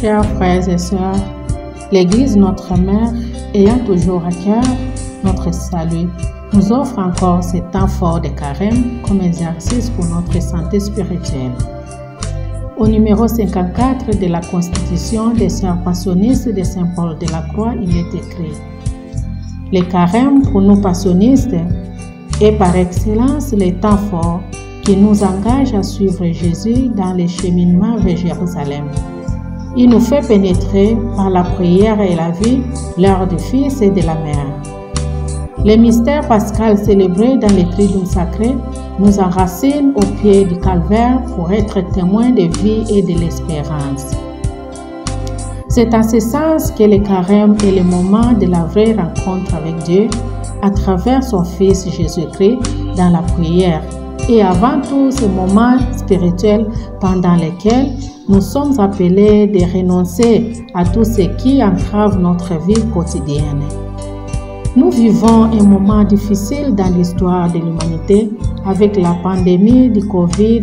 Chers frères et sœurs, l'Église, notre mère, ayant toujours à cœur notre salut, nous offre encore ce temps fort de carême comme exercice pour notre santé spirituelle. Au numéro 54 de la Constitution des Sœurs Passionnistes de Saint-Paul de la Croix, il est écrit: le carême pour nous passionnistes est par excellence le temps fort qui nous engage à suivre Jésus dans le cheminement vers Jérusalem. Il nous fait pénétrer par la prière et la vie l'heure du Fils et de la Mère. Les mystères pascal célébrés dans les triduum sacrés nous enracinent au pied du calvaire pour être témoins de vie et de l'espérance. C'est en ce sens que le carême est le moment de la vraie rencontre avec Dieu à travers son Fils Jésus-Christ dans la prière et avant tout ce moment spirituel pendant lequel nous sommes appelés de renoncer à tout ce qui entrave notre vie quotidienne. Nous vivons un moment difficile dans l'histoire de l'humanité avec la pandémie du Covid.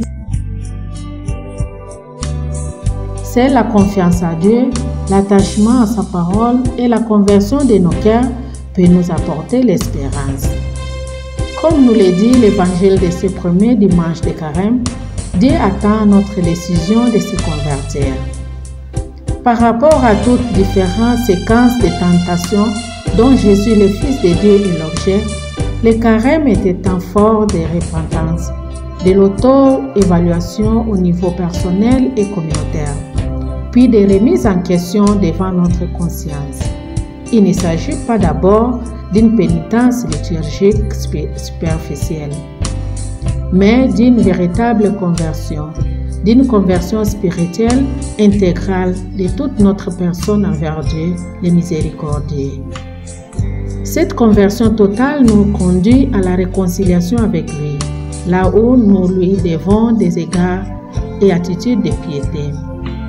C'est la confiance à Dieu, l'attachement à sa parole et la conversion de nos cœurs peut nous apporter l'espérance. Comme nous le dit l'évangile de ce premier dimanche de carême, Dieu attend notre décision de se convertir. Par rapport à toutes différentes séquences de tentations dont Jésus, le Fils de Dieu, est l'objet, le carême était un fort de repentance, de l'auto-évaluation au niveau personnel et communautaire, puis de remise en question devant notre conscience. Il ne s'agit pas d'abord d'une pénitence liturgique superficielle, mais d'une véritable conversion, d'une conversion spirituelle intégrale de toute notre personne envers Dieu, le miséricordieux. Cette conversion totale nous conduit à la réconciliation avec lui, là où nous lui devons des égards et attitudes de piété.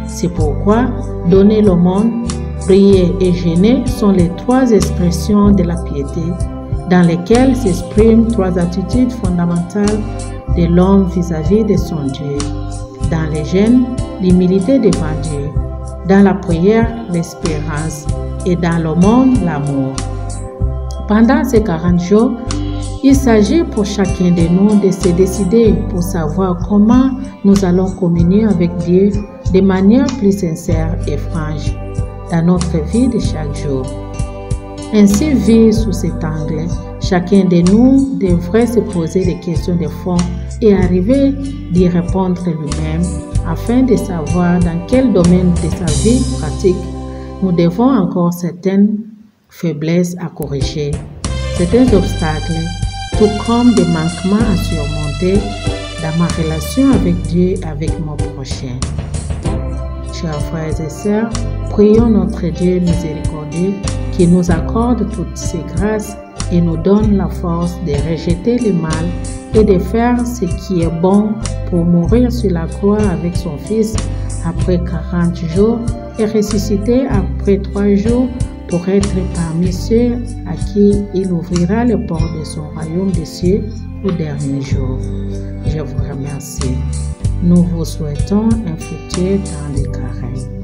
C'est pourquoi donner l'aumône, prier et jeûner sont les trois expressions de la piété, dans lesquelles s'expriment trois attitudes fondamentales de l'homme vis-à-vis de son Dieu. Dans le jeûne, l'humilité devant Dieu. Dans la prière, l'espérance. Et dans l'aumône, l'amour. Pendant ces 40 jours, il s'agit pour chacun de nous de se décider pour savoir comment nous allons communier avec Dieu de manière plus sincère et franche dans notre vie de chaque jour. Ainsi, vu sous cet angle, chacun de nous devrait se poser des questions de fond et arriver d'y répondre lui-même afin de savoir dans quel domaine de sa vie pratique nous devons encore certaines faiblesses à corriger, certains obstacles, tout comme des manquements à surmonter dans ma relation avec Dieu et avec mon prochain. Chers frères et sœurs, prions notre Dieu miséricordieux qui nous accorde toutes ces grâces et nous donne la force de rejeter le mal et de faire ce qui est bon pour mourir sur la croix avec son Fils après 40 jours et ressusciter après 3 jours pour être parmi ceux à qui il ouvrira les portes de son royaume des cieux au dernier jour. Je vous remercie. Nous vous souhaitons un futur temps de carême.